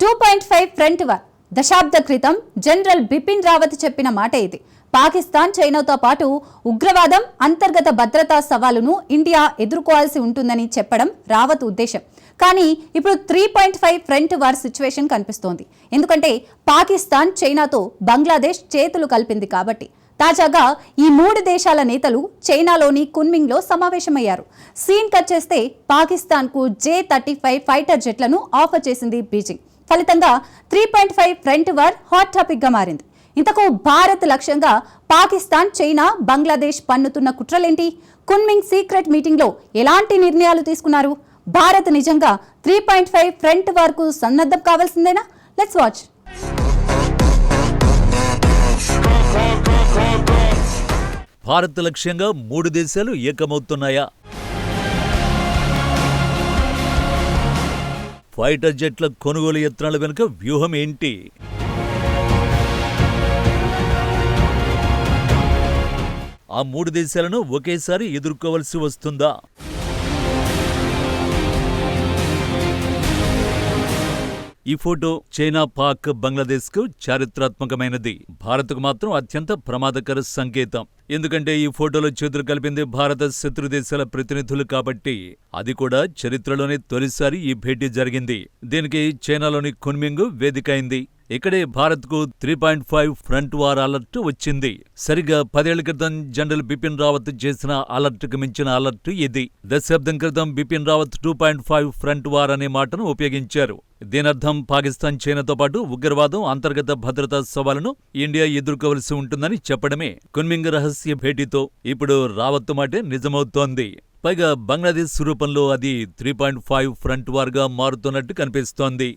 2.5 front war. దశాబ్ద క్రితం general Bipin Rawat చెప్పిన మాట ఇది. పాకిస్తాన్, చైనాతో పాటు ఉగ్రవాదం, అంతర్గత భద్రతా సవాలును ఇండియా ఎదుర్కోవాల్సి ఉంటుందని చెప్పడం రావత్ ఉద్దేశం. కానీ ఇప్పుడు 3.5 ఫ్రంట్ వార్ సిచ్యువేషన్ కనిపిస్తోంది. ఎందుకంటే పాకిస్తాన్, చైనాతో బంగ్లాదేశ్ చేతులు కలిపింది కాబట్టి. తాజాగా ఈ మూడు దేశాల నేతలు చైనాలోని కున్మింగ్లో సమావేశమయ్యారు. సీన్ కట్ చేస్తే పాకిస్తాన్కు J-35 ఫైటర్ జెట్లను ఆఫర్ చేసింది బీజింగ్. ఫలితంగా 3.5 ఫ్రంట్ వార్ హాట్ టాపిక్గా మారింది. ఇంతకు భారత్ లక్ష్యంగా Pakistan, China, Bangladesh పన్నుతున్న కుట్రలేంటి? Kunming secret మీటింగ్లో ఎలాంటి నిర్ణయాలు తీసుకున్నారు? భారత్ నిజంగా 3.5 ఫ్రంట్ వార్కు సన్నద్ధం కావాల్సిందేనా? Let's watch. భారత్ లక్ష్యంగా మూడు దేశాలు ఏకమవుతున్నాయా? ఫైటర్ జెట్ల కొనుగోలు యత్నాల వెనుక వ్యూహం ఏంటి? ఆ మూడు దేశాలను ఒకేసారి ఎదుర్కోవలసి వస్తుందా? ఈ ఫోటో చైనా, పాక్, బంగ్లాదేశ్కు చారిత్రాత్మకమైనది. భారత్కు మాత్రం అత్యంత ప్రమాదకర సంకేతం. ఎందుకంటే ఈ ఫోటోలో చేతులు కలిపింది భారత శత్రు దేశాల ప్రతినిధులు కాబట్టి. అది కూడా చరిత్రలోనే తొలిసారి ఈ భేటీ జరిగింది. దీనికి చైనాలోని కున్మింగ్ వేదిక అయింది. ఇక్కడే భారత్కు 3.5 ఫ్రంట్ వార్ అలర్ట్ వచ్చింది. సరిగ్గా 10 ఏళ్ల క్రితం జనరల్ బిపిన్ రావత్ చేసిన అలర్ట్కు మించిన అలర్ట్ ఇది. దశాబ్దం క్రితం బిపిన్ రావత్ 2.5 ఫ్రంట్ వార్ అనే మాటను ఉపయోగించారు. దీనర్థం పాకిస్తాన్, చైనాతో పాటు ఉగ్రవాదం, అంతర్గత భద్రతా సవాలును ఇండియా ఎదుర్కోవలసి ఉంటుందని చెప్పడమే. కున్మింగ్ రహస్య భేటీతో ఇప్పుడు రావత్ మాటే నిజమవుతోంది. పైగా బంగ్లాదేశ్ రూపంలో అది 3.5 ఫ్రంట్ వార్గా మారుతున్నట్టు కనిపిస్తోంది.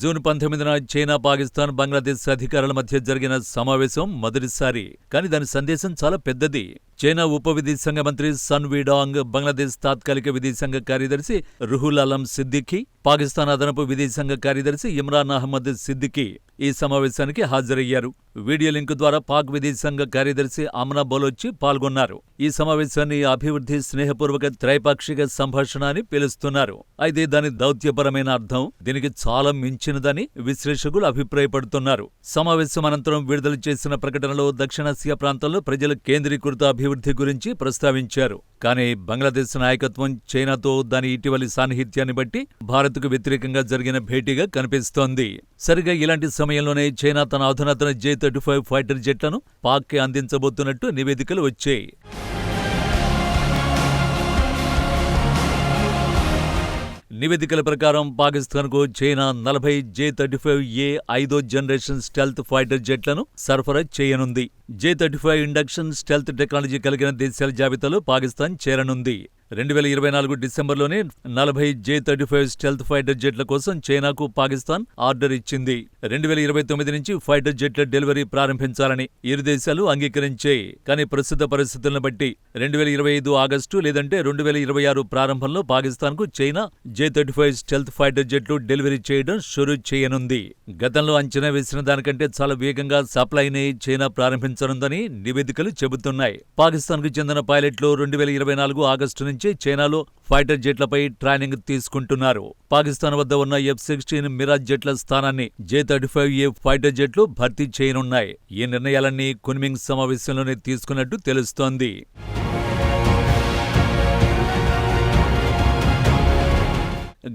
జూన్ 19న చైనా, పాకిస్తాన్, బంగ్లాదేశ్ అధికారుల మధ్య జరిగిన సమావేశం మొదటిసారి. కానీ దాని సందేశం చాలా పెద్దది. చైనా ఉప విదేశాంగ మంత్రి సన్ వీడాంగ్, బంగ్లాదేశ్ తాత్కాలిక విదేశాంగ కార్యదర్శి రుహుల్ అలం సిద్దిఖీ, పాకిస్తాన్ అదనపు విదేశాంగ కార్యదర్శి ఇమ్రాన్ అహ్మద్ సిద్దిఖీ ఈ సమావేశానికి హాజరయ్యారు. వీడియో లింక్ ద్వారా పాక్ విదేశాంగ కార్యదర్శి ఆమ్నా బలోచి పాల్గొన్నారు. ఈ సమావేశాన్ని అభివృద్ధి స్నేహపూర్వక త్రైపాక్షిక సంభాషణ అని పిలుస్తున్నారు. అయితే దాని దౌత్యపరమైన అర్థం దీనికి చాలా మించినదని విశ్లేషకులు అభిప్రాయపడుతున్నారు. సమావేశం అనంతరం విడుదల చేసిన ప్రకటనలో దక్షిణాసియా ప్రాంతంలో ప్రజల కేంద్రీకృత అభివృద్ధి గురించి ప్రస్తావించారు. కానీ బంగ్లాదేశ్ నాయకత్వం చైనాతో దాని ఇటీవలి సాన్నిహిత్యాన్ని బట్టి భారత్కు వ్యతిరేకంగా జరిగిన భేటీగా కనిపిస్తోంది. సరిగా ఇలాంటి సమయంలోనే చైనా తన అధునాతన J-35 ఫైటర్ జెట్లను పాక్కి అందించబోతున్నట్టు నివేదికలు వచ్చాయి. నివేదికల ప్రకారం పాకిస్తాన్కు చైనా 40 J-35A 5వ జనరేషన్ స్టెల్త్ ఫైటర్ జెట్లను సరఫరా చేయనుంది. J-35 ఇండక్షన్ స్టెల్త్ టెక్నాలజీ కలిగిన దేశాల జాబితాలో పాకిస్తాన్ చేరనుంది. 2024 డిసెంబర్లోనే 40 J-35 స్టెల్త్ ఫైటర్ జెట్ల కోసం చైనాకు పాకిస్తాన్ ఆర్డర్ ఇచ్చింది. 2029 నుంచి ఫైటర్ జెట్ల డెలివరీ ప్రారంభించాలని ఇరు దేశాలు అంగీకరించాయి. కానీ ప్రస్తుత పరిస్థితులను బట్టి 2025 ఆగస్టు లేదంటే 2026 ప్రారంభంలో పాకిస్తాన్కు చైనా J-35 స్టెల్త్ ఫైటర్ జెట్లు డెలివరీ చేయడం షురూ చేయనుంది. గతంలో అంచనా వేసిన దానికంటే చాలా వేగంగా సప్లైని చైనా ప్రారంభించనుందని నివేదికలు చెబుతున్నాయి. పాకిస్తాన్కు చెందిన పైలట్లు 2024 ఆగస్టు నుంచి చైనాలో ఫైటర్ జెట్లపై ట్రైనింగ్ తీసుకుంటున్నారు. పాకిస్తాన్ వద్ద ఉన్న F-16 మిరాజ్ జెట్ల స్థానాన్ని J-35A ఫైటర్ జెట్లు భర్తీ చేయనున్నాయి. ఈ నిర్ణయాలన్నీ కున్మింగ్ సమావేశంలోనే తీసుకున్నట్టు తెలుస్తోంది.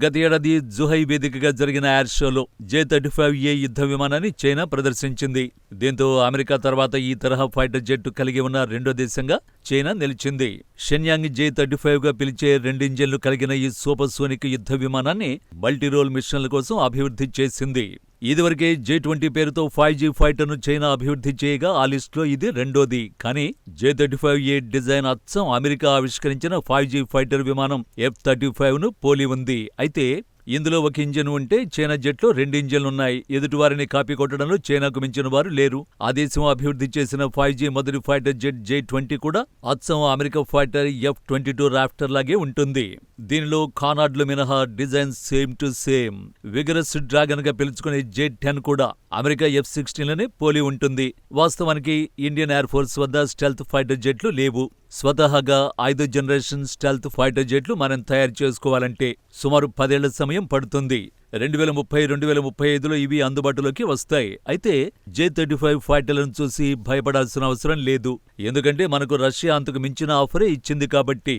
గత ఏడాది జుహై వేదికగా జరిగిన ఎయిర్ షోలో J-35A యుద్ధ విమానాన్ని చైనా ప్రదర్శించింది. దీంతో అమెరికా తర్వాత ఈ తరహా ఫైటర్ జెట్ కలిగి ఉన్న రెండో దేశంగా చైనా నిలిచింది. షెన్యాంగ్ J-35 గా పిలిచే 2 ఇంజన్లు కలిగిన ఈ సూపర్సోనిక్ యుద్ధ విమానాన్ని మల్టీరోల్ మిషన్ల కోసం అభివృద్ధి చేసింది. ఇదివరకే J-20 పేరుతో 5G ఫైటర్ను చైనా అభివృద్ధి చేయగా ఆ లిస్టులో ఇది రెండోది. కానీ J-35A డిజైన్ అచ్చం అమెరికా ఆవిష్కరించిన 5G ఫైటర్ విమానం F-35ను పోలి ఉంది. అయితే ఇందులో ఒక ఇంజన్ ఉంటే చైనా జెట్లో 2 ఇంజన్లున్నాయి. ఎదుటివారిని కాపీ కొట్టడంలో చైనాకు మించిన వారు లేరు. ఆ దేశం అభివృద్ధి చేసిన 5G మొదటి ఫైటర్ జెట్ J-20 కూడా అచ్చం అమెరికా ఫైటర్ F-22 రాప్టర్ లాగే ఉంటుంది. దీనిలో కానాడ్లు మినహా design same to same. Vigorous dragon గా పిలుచుకునే జెట్-10 కూడా అమెరికా F-16లని పోలి ఉంటుంది. వాస్తవానికి ఇండియన్ ఎయిర్ ఫోర్స్ వద్ద స్టెల్త్ ఫైటర్ జెట్లు లేవు. స్వతహాగా 5వ జనరేషన్ స్టెల్త్ ఫైటర్ జెట్లు మనం తయారు చేసుకోవాలంటే సుమారు 10 ఏళ్ల సమయం పడుతుంది. 2030-2035లో ఇవి అందుబాటులోకి వస్తాయి. అయితే J-35 ఫైటర్లను చూసి భయపడాల్సిన అవసరం లేదు. ఎందుకంటే మనకు రష్యా అంతకు మించిన ఆఫరే ఇచ్చింది కాబట్టి.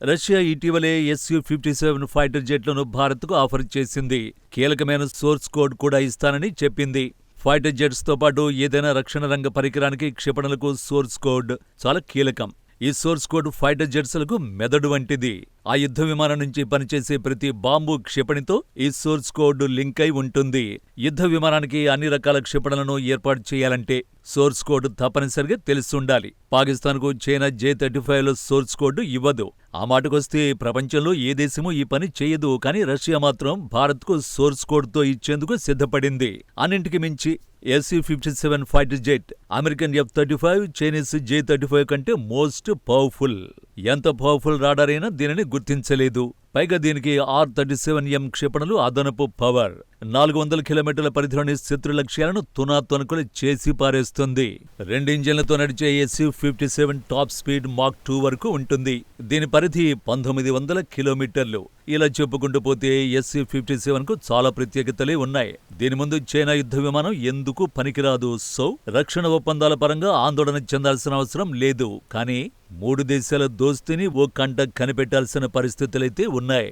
రష్యా ఇటీవలే Su-57 ఫైటర్ జెట్లను భారత్కు ఆఫర్ చేసింది. కీలకమైన సోర్స్ కోడ్ కూడా ఇస్తానని చెప్పింది. ఫైటర్ జెట్స్ తో పాటు ఏదైనా రక్షణ రంగ పరికరానికి క్షిపణులకు సోర్స్ కోడ్ చాలా కీలకం. ఈ సోర్స్ కోడ్ ఫైటర్ జెట్స్లకు మెదడు వంటిది. ఆ యుద్ధ విమానం నుంచి పనిచేసే ప్రతి బాంబు క్షిపణితో ఈ సోర్స్ కోడ్ లింక్ అయి ఉంటుంది. యుద్ధ విమానానికి అన్ని రకాల క్షిపణులను ఏర్పాటు చేయాలంటే సోర్స్ కోడ్ తప్పనిసరిగా తెలిసుండాలి. పాకిస్తాన్కు చైనా J-35లో సోర్స్ కోడ్ ఇవ్వదు. ఆ మాటకొస్తే ప్రపంచంలో ఏ దేశమూ ఈ పని చేయదు. కానీ రష్యా మాత్రం భారత్కు సోర్స్ కోడ్తో ఇచ్చేందుకు సిద్ధపడింది. అన్నింటికి మించి Su-57 fighter jet American F-35, Chinese J-35 కంటే మోస్ట్ పవర్ఫుల్. ఎంత పవర్ఫుల్ రాడార్ అయినా దీనిని గుర్తించలేదు. పైగా దీనికి R-37M క్షిపణులు అదనపు పవర్. 400 కిలోమీటర్ల పరిధిలోని శత్రు లక్ష్యాలను తునాతునకలు చేసి పారేస్తుంది. 2 ఇంజిన్లతో నడిచే Su-57 టాప్ స్పీడ్ మాక్ 2 వరకు ఉంటుంది. దీని పరిధి 1900 కిలోమీటర్లు. ఇలా చెప్పుకుంటూ పోతే Su-57కు చాలా ప్రత్యేకతలే ఉన్నాయి. దీని ముందు చైనా యుద్ధ విమానం ఎందుకు పనికిరాదు. సో రక్షణ ఒప్పందాల పరంగా ఆందోళన చెందాల్సిన అవసరం లేదు. కానీ 3 దేశాల దోస్తీని ఓ కంట కనిపెట్టాల్సిన పరిస్థితులైతే ఉన్నాయి.